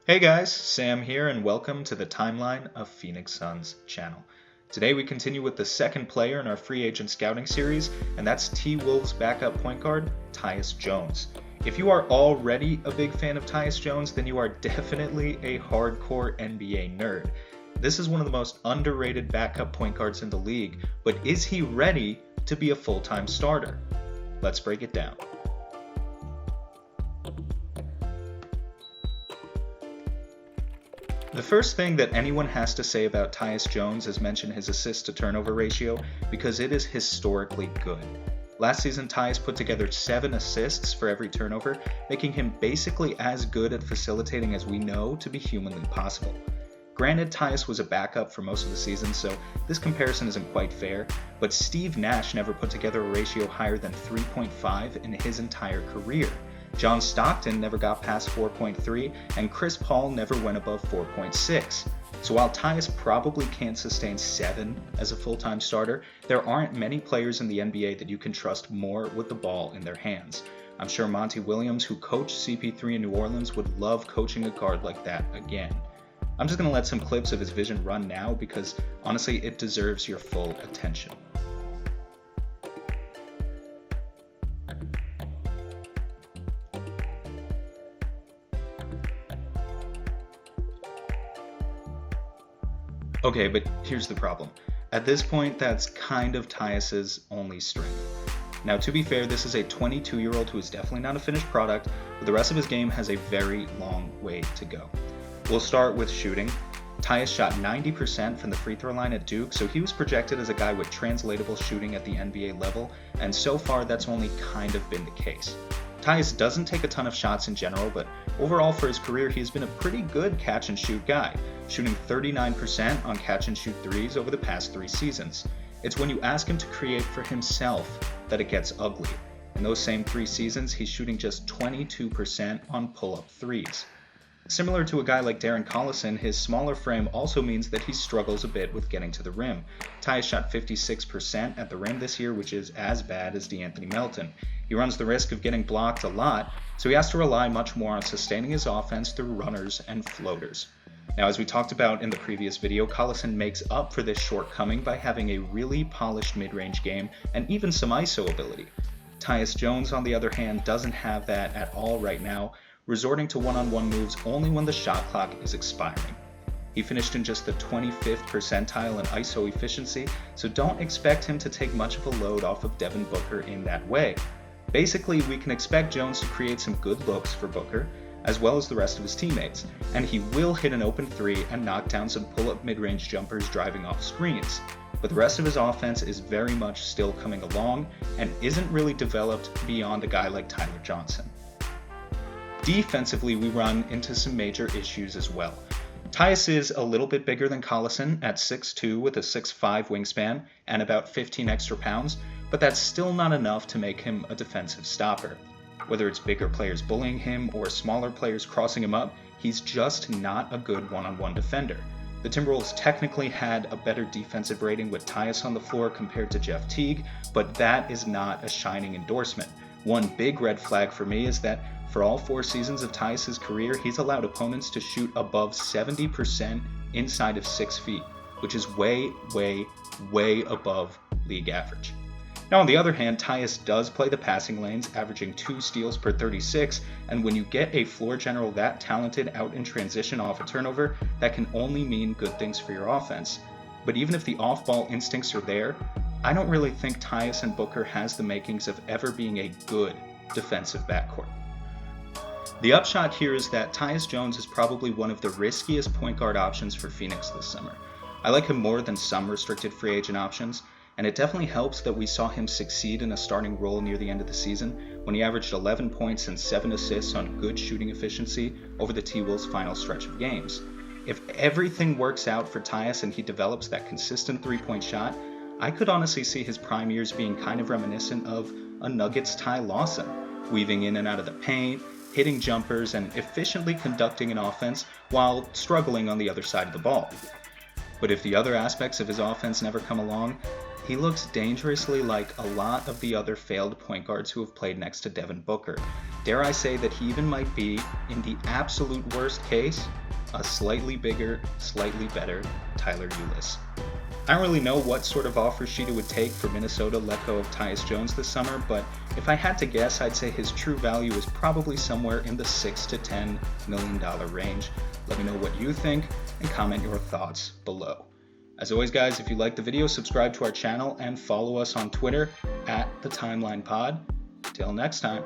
Hey guys, Sam here and welcome to the Timeline of Phoenix Suns channel. Today we continue with the second player in our free agent scouting series, and that's T-Wolves backup point guard, Tyus Jones. If you are already a big fan of Tyus Jones, then you are definitely a hardcore NBA nerd. This is one of the most underrated backup point guards in the league, but is he ready to be a full-time starter? Let's break it down. The first thing that anyone has to say about Tyus Jones is mention his assist to turnover ratio because it is historically good. Last season, Tyus put together 7 assists for every turnover, making him basically as good at facilitating as we know to be humanly possible. Granted, Tyus was a backup for most of the season, so this comparison isn't quite fair, but Steve Nash never put together a ratio higher than 3.5 in his entire career. John Stockton never got past 4.3, and Chris Paul never went above 4.6. So while Tyus probably can't sustain 7 as a full-time starter, there aren't many players in the NBA that you can trust more with the ball in their hands. I'm sure Monty Williams, who coached CP3 in New Orleans, would love coaching a guard like that again. I'm just going to let some clips of his vision run now because honestly it deserves your full attention. Okay, but here's the problem. At this point, that's kind of Tyus's only strength. Now, to be fair, this is a 22-year-old who is definitely not a finished product, but the rest of his game has a very long way to go. We'll start with shooting. Tyus shot 90% from the free throw line at Duke, so he was projected as a guy with translatable shooting at the NBA level, and so far that's only kind of been the case. Tyus doesn't take a ton of shots in general, but overall for his career he's been a pretty good catch and shoot guy, shooting 39% on catch and shoot threes over the past 3 seasons. It's when you ask him to create for himself that it gets ugly. In those same 3 seasons he's shooting just 22% on pull-up threes. Similar to a guy like Darren Collison, his smaller frame also means that he struggles a bit with getting to the rim. Tyus shot 56% at the rim this year, which is as bad as DeAnthony Melton. He runs the risk of getting blocked a lot, so he has to rely much more on sustaining his offense through runners and floaters. Now, as we talked about in the previous video, Collison makes up for this shortcoming by having a really polished mid-range game and even some ISO ability. Tyus Jones, on the other hand, doesn't have that at all right now, resorting to one-on-one moves only when the shot clock is expiring. He finished in just the 25th percentile in ISO efficiency, so don't expect him to take much of a load off of Devin Booker in that way. Basically, we can expect Jones to create some good looks for Booker, as well as the rest of his teammates, and he will hit an open 3 and knock down some pull-up mid-range jumpers driving off screens. But the rest of his offense is very much still coming along and isn't really developed beyond a guy like Tyler Johnson. Defensively, we run into some major issues as well. Tyus is a little bit bigger than Collison at 6'2" with a 6'5" wingspan and about 15 extra pounds, but that's still not enough to make him a defensive stopper. Whether it's bigger players bullying him or smaller players crossing him up, he's just not a good one-on-one defender. The Timberwolves technically had a better defensive rating with Tyus on the floor compared to Jeff Teague, but that is not a shining endorsement. One big red flag for me is that for all 4 seasons of Tyus' career, he's allowed opponents to shoot above 70% inside of 6 feet, which is way above league average. Now, on the other hand, Tyus does play the passing lanes, averaging 2 steals per 36, and when you get a floor general that talented out in transition off a turnover, that can only mean good things for your offense. But even if the off-ball instincts are there, I don't really think Tyus and Booker has the makings of ever being a good defensive backcourt. The upshot here is that Tyus Jones is probably one of the riskiest point guard options for Phoenix this summer. I like him more than some restricted free agent options, and it definitely helps that we saw him succeed in a starting role near the end of the season when he averaged 11 points and 7 assists on good shooting efficiency over the T-Wolves' final stretch of games. If everything works out for Tyus and he develops that consistent 3-point shot, I could honestly see his prime years being kind of reminiscent of a Nuggets Ty Lawson, weaving in and out of the paint, hitting jumpers, and efficiently conducting an offense while struggling on the other side of the ball. But if the other aspects of his offense never come along, he looks dangerously like a lot of the other failed point guards who have played next to Devin Booker. Dare I say that he even might be, in the absolute worst case, a slightly bigger, slightly better Tyler Ulis. I don't really know what sort of offer sheet it would take for Minnesota to let go of Tyus Jones this summer, but if I had to guess, I'd say his true value is probably somewhere in the $6 to $10 million range. Let me know what you think and comment your thoughts below. As always, guys, if you liked the video, subscribe to our channel and follow us on Twitter @TheTimelinePod. Till next time.